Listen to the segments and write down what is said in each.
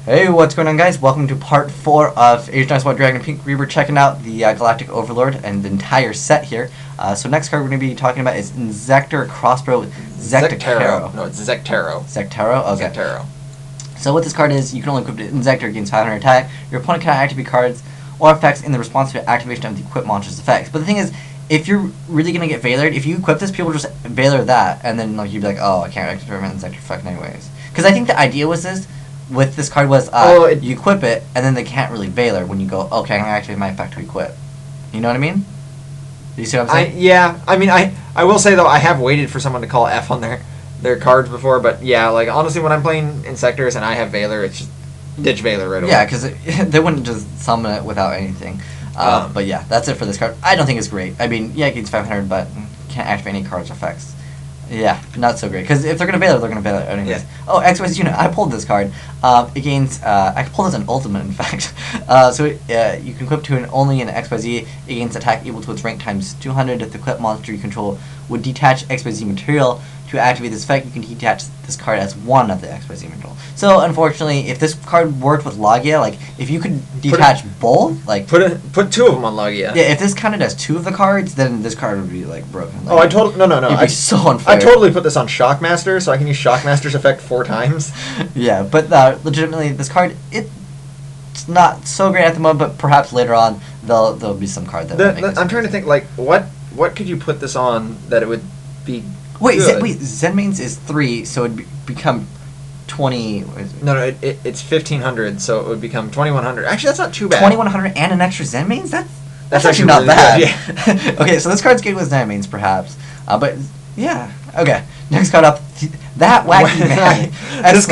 Hey, what's going on, guys? Welcome to part 4 of Age Nice White Dragon Pinkreaper, checking out the Galactic Overlord and the entire set here. So next card we're going to be talking about is Inzektor Crossbow Zektaro. No, it's Zektaro. Zektaro? Okay. Zektaro. So what this card is, you can only equip the Inzektor against 500 attack. Your opponent cannot activate cards or effects in the response to activation of the equipped monster's effects. But the thing is, if you're really going to get Valored, if you equip this, people just Valor that, and then you'd be like, oh, I can't activate my Inzektor effect anyways. Because I think the idea was this, with this card was, you equip it, and then they can't really Valor when you go, okay, I'm going to activate my effect to equip. You know what I mean? Do you see what I'm saying? Yeah, I mean, I will say, though, I have waited for someone to call F on their cards before, but yeah, like, honestly, when I'm playing Inzektors and I have Valor, it's just ditch Valor right away. Yeah, because they wouldn't just summon it without anything. But yeah, that's it for this card. I don't think it's great. I mean, yeah, it gets 500, but can't activate any cards or effects. Yeah, not so great. Because if they're going to Valor, they're going to Valor anyways. Yeah. Oh, XYZ unit. I pulled this card. It gains... I pulled this an ultimate, in fact. You can equip to only an XYZ. It gains attack equal to its rank times 200. If the equipped monster you control would detach XYZ material to activate this effect, you can detach this card as one of the XYZ material. So, unfortunately, if this card worked with Logia, like, if you could detach both, like... Put two of them on Logia. Yeah, if this counted as two of the cards, then this card would be, like, broken. Like, oh, I totally... No. It'd be so unfair. I totally put this on Shockmaster, so I can use Shockmaster's effect 4 times. Yeah, but legitimately, this card, it's not so great at the moment, but perhaps later on, there'll be some card that will make this I'm trying to think, like, what could you put this on that it would be... Wait, Zenmain's is 3, so it'd become 20... No, it's 1,500, so it would become 2,100. Actually, that's not too bad. 2,100 and an extra Zenmain's? That's actually not really bad. Good, yeah. Okay, so this card's good with Zenmain's, perhaps. But, yeah. Okay, next card up. That wacky man. This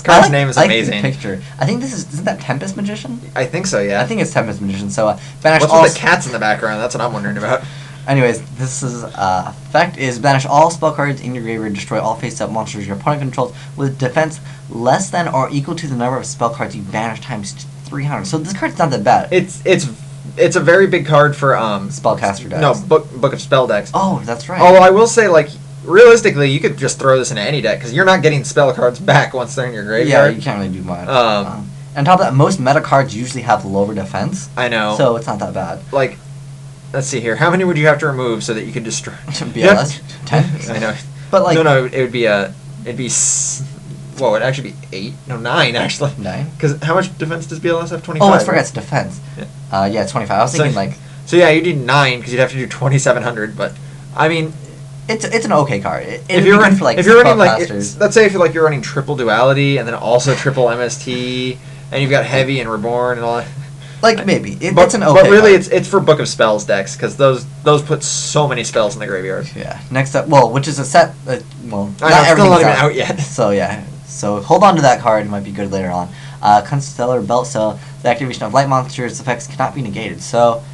card's name is amazing. I like the picture. I think isn't that Tempest Magician? I think so, yeah. I think it's Tempest Magician, so banish What's with the cats in the background? That's what I'm wondering about. Anyways, this is effect is banish all spell cards in your graveyard, destroy all face-up monsters your opponent controls with defense less than or equal to the number of spell cards you banish times 300. So this card's not that bad. It's a very big card for spellcaster decks. No, book of spell decks. Oh, that's right. Although I will say, like, realistically, you could just throw this into any deck because you're not getting spell cards back once they're in your graveyard. Yeah, you can't really do much. On top of that, most meta cards usually have lower defense. I know. So it's not that bad. Like, let's see here. How many would you have to remove so that you could destroy? BLS? 10? I know. But like... No, it would be well, it'd actually be 8. No, 9, actually. 9? Because how much defense does BLS have? 25? Oh, I forgot it's defense. Yeah. Yeah, 25. I was thinking like... So yeah, you need 9 because you'd have to do 2,700, but, I mean... It's an okay card. If you're running like, let's say if you're running triple duality and then also triple MST, and you've got heavy and reborn and all that. Like maybe it's an okay. But really, card. it's for Book of Spells decks because those put so many spells in the graveyard. Yeah. Next up, which is a set. Not everything's still not even out yet. So yeah. So hold on to that card. It might be good later on. Constellar Belt. So the activation of light monsters' effects cannot be negated. So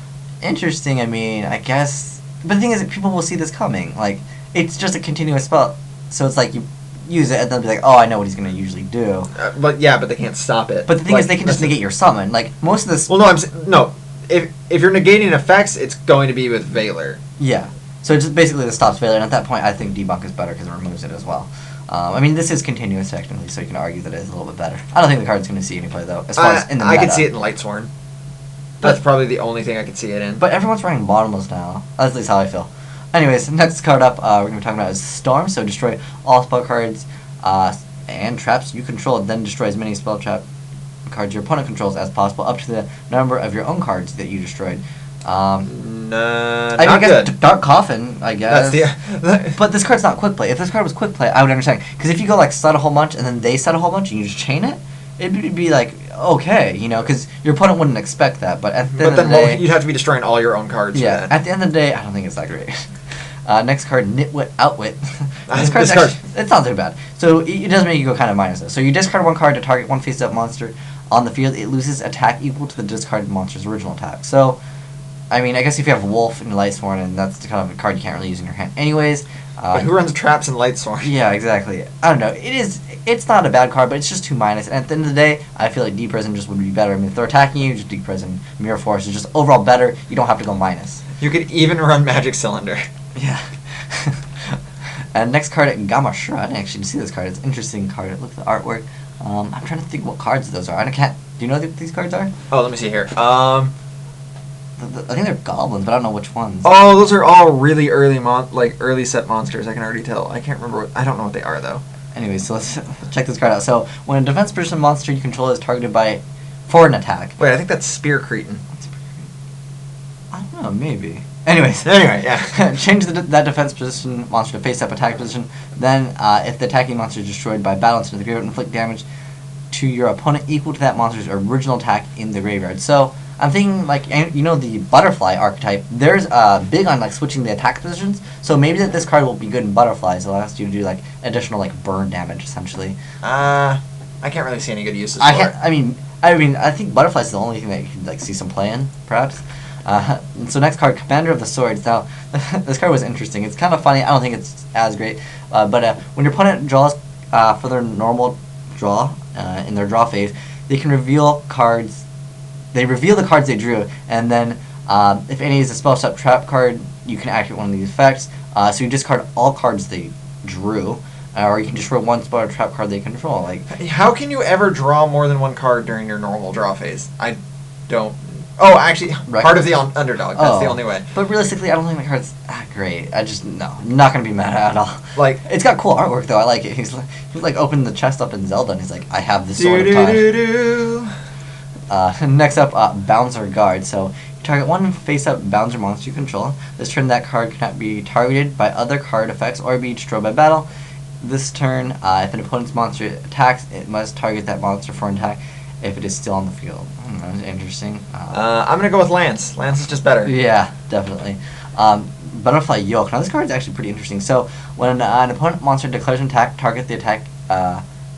interesting. I mean, I guess. But the thing is that people will see this coming. Like, it's just a continuous spell. So it's like you use it and they'll be like, oh, I know what he's going to usually do. But they can't stop it. But the thing is, they can just negate your summon. Like, most of this... Well, no, if you're negating effects, it's going to be with Valor. Yeah. So it just basically this stops Valor, and at that point, I think Debunk is better because it removes it as well. I mean, this is continuous technically, so you can argue that it is a little bit better. I don't think the card's going to see any play, though, as far as in the meta. I could see it in Lightsworn. That's probably the only thing I could see it in. But everyone's running bottomless now. That's at least how I feel. Anyways, next card up we're going to be talking about is Storm. So destroy all spell cards and traps you control, then destroy as many spell trap cards your opponent controls as possible, up to the number of your own cards that you destroyed. I guess Dark Coffin, I guess. That's but this card's not quick play. If this card was quick play, I would understand. Because if you go like set a whole bunch and then they set a whole bunch and you just chain it, it'd be like, okay, you know, because your opponent wouldn't expect that. But at the end of the day... you'd have to be destroying all your own cards. Yeah, at the end of the day, I don't think it's that great. Next card, Nitwit Outwit. This card, it's not too bad. So it does make you go kind of minus this. So you discard one card to target one face-up monster on the field. It loses attack equal to the discarded monster's original attack. So, I mean, I guess if you have Wolf and Lightsworn, and that's the kind of a card you can't really use in your hand anyways. But who runs traps in Lightsworn? Yeah, exactly. I don't know. It's not a bad card, but it's just too minus. And at the end of the day, I feel like Deep Prison just would be better. I mean, if they're attacking you, just Deep Prison. Mirror Force is just overall better. You don't have to go minus. You could even run Magic Cylinder. Yeah. And next card, Gamma Shura. I didn't actually see this card. It's an interesting card. Look at the artwork. I'm trying to think what cards those are. I can't. Do you know what these cards are? Oh, let me see here. I think they're goblins, but I don't know which ones. Oh, those are all really early early set monsters. I can already tell. I can't remember. I don't know what they are though. Anyway, so let's check this card out. So when a defense position monster you control is targeted for an attack. Wait, I think that's Spear Cretin. I don't know, maybe. Anyways, yeah. Change that defense position monster to face-up attack position. Then, if the attacking monster is destroyed by battle into the graveyard, inflict damage to your opponent equal to that monster's original attack in the graveyard. So I'm thinking, like, you know, the butterfly archetype. There's big on like switching the attack positions. So maybe that this card will be good in butterflies. It'll allow you to do like additional like burn damage essentially. I can't really see any good uses for it. I mean, I think butterflies is the only thing that you can like see some play in, perhaps. So next card, Commander of the Swords. Now, this card was interesting. It's kind of funny. I don't think it's as great. But when your opponent draws for their normal draw, in their draw phase, they can reveal cards. They reveal the cards they drew, and then if any is a spell stop trap card, you can activate one of these effects. So you discard all cards they drew, or you can destroy one spell or trap card they control. Like, how can you ever draw more than one card during your normal draw phase? I don't. Oh, actually, right. Part of the underdog. That's the only way. But realistically, I don't think the card's that great. I'm not gonna be mad at all. Like, it's got cool artwork though. I like it. He's like opened the chest up in Zelda, and he's like, I have the sword of time. Next up, Bouncer Guard. So you target one face-up Bouncer monster you control. This turn, that card cannot be targeted by other card effects or be destroyed by battle. This turn, if an opponent's monster attacks, it must target that monster for an attack if it is still on the field. That's interesting. I'm going to go with Lance. Lance is just better. Yeah, definitely. Butterfly Yoke. Now this card is actually pretty interesting. So when an opponent monster declares an attack, target the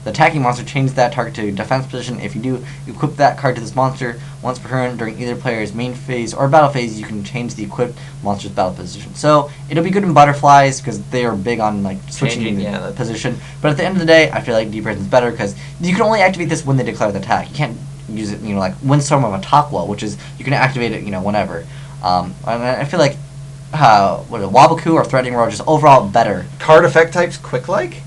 attacking monster, change that target to defense position. If you do, equip that card to this monster. Once per turn during either player's main phase or battle phase, you can change the equipped monster's battle position. So it'll be good in butterflies because they are big on like switching the position. But at the end of the day, I feel like Deep Presence is better because you can only activate this when they declare the attack. You can't use it, like Windstorm of Atakwa, which is you can activate it, whenever. And I feel like Wabaku or Threatening Roar just overall better. Card effect types quick like.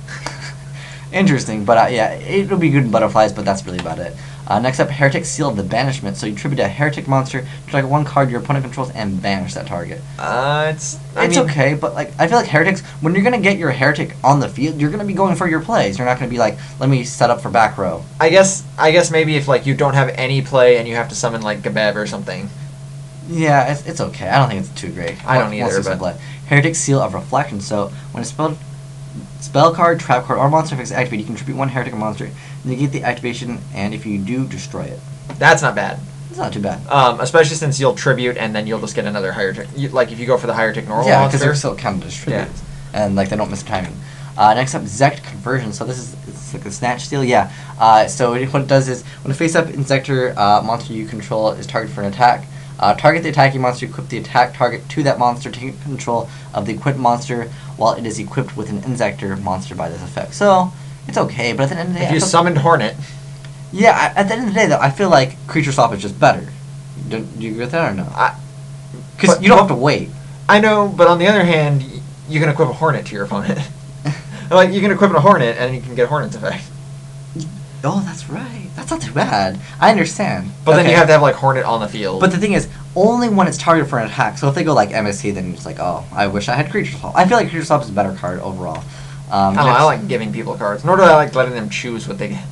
Interesting, but yeah, it'll be good in butterflies, but that's really about it. Next up, Heretics, Seal of the Banishment. So you tribute a Heretic monster, target one card your opponent controls, and banish that target. It's okay, but like I feel like Heretics, when you're gonna get your Heretic on the field, you're gonna be going for your plays. You're not gonna be like, let me set up for back row. I guess maybe if like you don't have any play and you have to summon like Gabeb or something. Yeah, it's okay. I don't think it's too great. I don't either. But Heretic, Seal of Reflection. So when a spell card, trap card, or monster effects activate, you can tribute one Heretic monster, negate the activation, and if you do, destroy it. That's not bad. It's not too bad. Especially since you'll tribute and then you'll just get another Heretic. Like if you go for the Heretic normal monster. Yeah, because they're still counted as tributes. Yeah. And like they don't miss timing. Next up, Zack Conversion. So it's like a snatch steal. Yeah. So what it does is when a face-up Inzektor monster you control is targeted for an attack, target the attacking monster, equip the attack target to that monster, take control of the equipped monster while it is equipped with an Inzektor monster by this effect. So it's okay, but at the end of the day, if you summoned Hornet. Yeah, at the end of the day, though, I feel like Creature Swap is just better. Do you agree with that or no? Because you don't have to wait. I know, but on the other hand, you can equip a Hornet to your opponent. Like you can equip a Hornet and you can get Hornet's effect. Oh, that's right. That's not too bad. I understand. But then you have to have like Hornet on the field. But the thing is, only when it's targeted for an attack. So if they go like MST, then it's like, oh, I wish I had Creature Swap. I feel like Creature Swap is a better card overall. I like giving people cards. Nor do I like letting them choose what they get.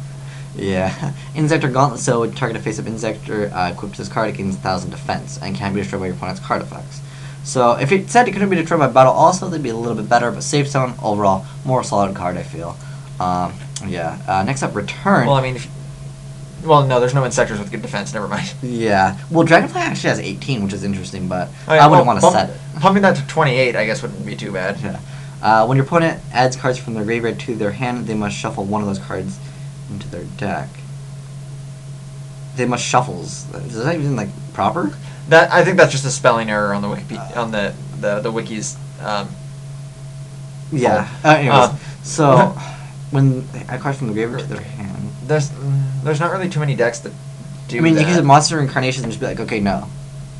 Yeah. Inzektor Gauntlets, so target a face-up Inzektor equipped this card, it gains 1,000 defense and can be destroyed by your opponent's card effects. So if it said it couldn't be destroyed by battle also, they'd be a little bit better, but safe zone, overall, more solid card, I feel. Yeah. Next up, Return. Well, I mean, no, there's no Inzektors with good defense, never mind. Yeah. Well, Dragonfly actually has 18, which is interesting, but I wouldn't want to set it. Pumping that to 28, I guess, wouldn't be too bad. Yeah. When your opponent adds cards from their graveyard to their hand, they must shuffle one of those cards into their deck. They must shuffles. Is that even like proper? I think that's just a spelling error on the wiki, on the wiki's. Yeah. Anyways, so when they add cards from the graveyard to their hand, there's not really too many decks that do. I mean, you can use monster incarnations and just be like, okay, no.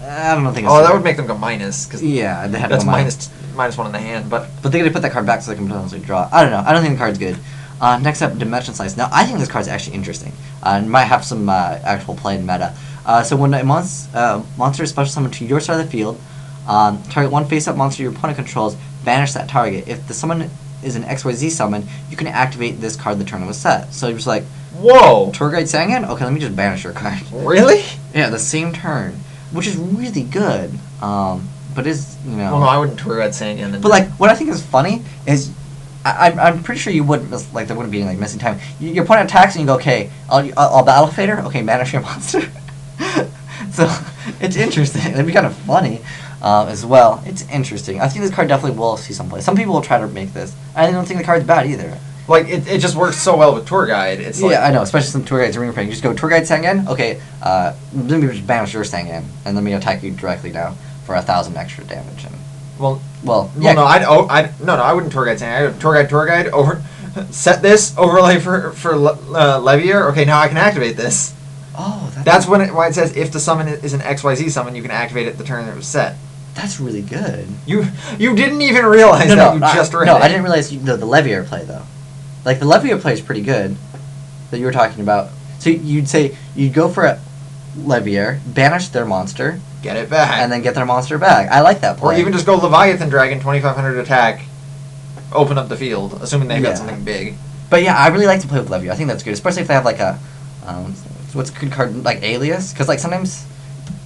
I don't think. That would make them go minus. Cause yeah, they have that's minus one in the hand, but they gotta put that card back so they can potentially draw. I don't know. I don't think the card's good. Next up, Dimension Slice. Now, I think this card's actually interesting. And might have some actual play in meta. So when a monster is special summoned to your side of the field, target one face-up monster your opponent controls, banish that target. If the summon is an XYZ summon, you can activate this card the turn it was set. So you're just like, whoa! Tour Guide Sangan? Okay, let me just banish your card. Really? Yeah, the same turn. Which is really good. But is, you know... Well, no, I wouldn't Tour Guide Sangan. But, like, what I think is funny is... I'm pretty sure you wouldn't miss, like, there wouldn't be, like, missing time. Your opponent attacks and you go, okay, I'll Battle Fader? Okay, banish your monster. So, it's interesting. It'd be kind of funny. As well. It's interesting. I think this card definitely will see some play. Some people will try to make this. I don't think the card's bad either. Like, it just works so well with Tour Guide. It's like, yeah, I know, especially some Tour Guides Ring Prank. You just go Tour Guide Sangan, okay, let me just banish your Sangan, and let me attack you directly now for 1,000 extra damage. And yeah. No, I wouldn't Tour Guide Sangan. I would Tour Guide, over, set this, overlay for Levier, okay, now I can activate this. Oh, that's why it says if the summon is an XYZ summon, you can activate it the turn it was set. That's really good. You didn't even realize that. You just read it. No, I didn't realize the Levier play, though. Like, the Levier play is pretty good that you were talking about. So you'd go for a Levier, banish their monster. Get it back. And then get their monster back. I like that play. Or even just go Leviathan Dragon, 2,500 attack, open up the field, assuming they've got something big. But yeah, I really like to play with Levier. I think that's good, especially if they have, like, a... what's a good card? Like, Alias? Because, like, sometimes...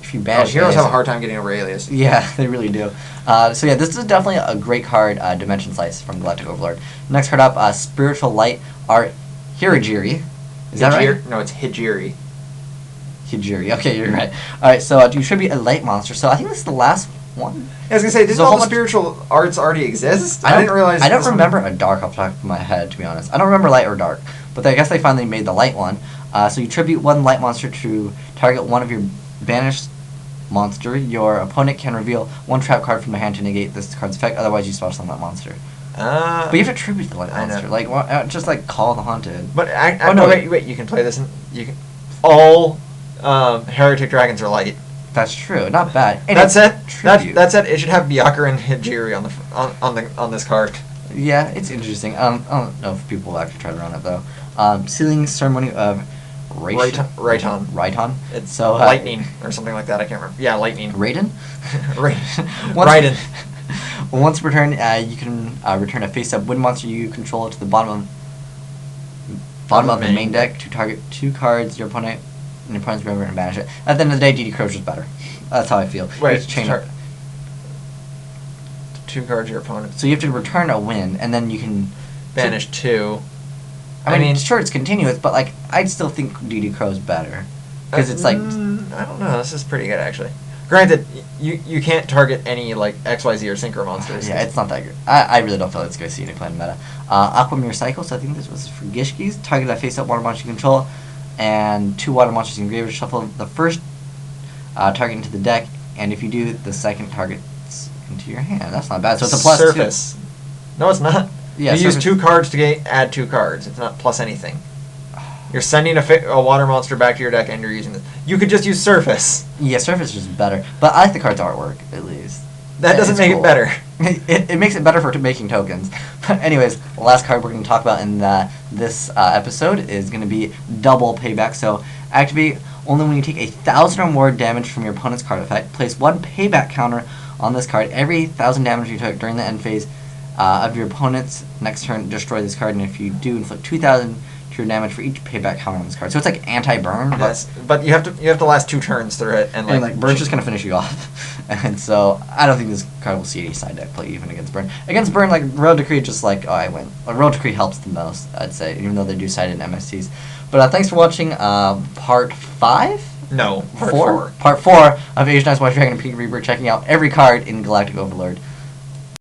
If you banish heroes have a hard time getting over Alias. Yeah, they really do. So yeah, this is definitely a great card, Dimension Slice from Galactic Overlord. Next card up, Spiritual Light Art Hirajiri. Is that right? No, it's Hijiri. Hijiri. Okay, you're right. All right, so you should be a light monster. So I think this is the last one. I was gonna say, did all the spiritual arts already exist? I didn't realize. I don't remember a dark off the top of my head, to be honest. I don't remember light or dark, but I guess they finally made the light one. So you tribute one light monster to target one of your banished monster. Your opponent can reveal one trap card from their hand to negate this card's effect. Otherwise, you special summon that monster. But you have to tribute the light monster. Like, just like call the haunted. But wait! You can play this. You can. All heretic dragons are light. That's true. Not bad. And that said, it should have Byakuya and Hijiri on this card. Yeah, it's interesting. I don't know if people will actually try to run it though. Sealing Ceremony of Raiton. It's so lightning or something like that. I can't remember. Yeah, lightning. Raiden. Raiden. Once per turn, you can return a face-up wind monster you control to the bottom of the main deck to target 2 cards your opponent and your opponent's member and banish it. At the end of the day, DD Crow's just better. That's how I feel. Wait, change 2 cards your opponent. So you have to return a win, and then you can banish 2. I mean, sure, it's continuous, but like I'd still think DD Crow's better because it's like I don't know. This is pretty good actually. Granted, you can't target any like XYZ or Synchro monsters. Yeah, it's not that good. I really don't feel like it's going to see any play in meta. Aquamirror Cycle, so I think this was for Gishkis. Target that face-up water monster you control, and 2 water monsters in graveyard. Shuffle the first target into the deck, and if you do, the second target's into your hand. That's not bad. So it's a plus surface. 2. No, it's not. Yeah, you use 2 cards to add 2 cards. It's not plus anything. You're sending a water monster back to your deck, and you're using this. You could just use Surface. Yeah, Surface is just better. But I like the card's artwork, at least. That doesn't make it better. It makes it better for making tokens. But anyways, the last card we're going to talk about in this episode is going to be Double Payback. So activate only when you take 1,000 or more damage from your opponent's card effect. Place 1 payback counter on this card. Every 1,000 damage you took during the end phase of your opponent's next turn, destroy this card. And if you do, inflict 2,000 to your damage for each payback counter on this card. So it's like anti-burn. But you have to last 2 turns through it, and like burn's just gonna finish you off. And so I don't think this card will see any side deck play even against burn. Against burn, like Royal Decree, just like I win. Like, Royal Decree helps the most, I'd say, even though they do side in MSTs. But thanks for watching part 5. No, part 4. Part 4 of Age 9's White Dragon and Pinkreaper, checking out every card in Galactic Overlord.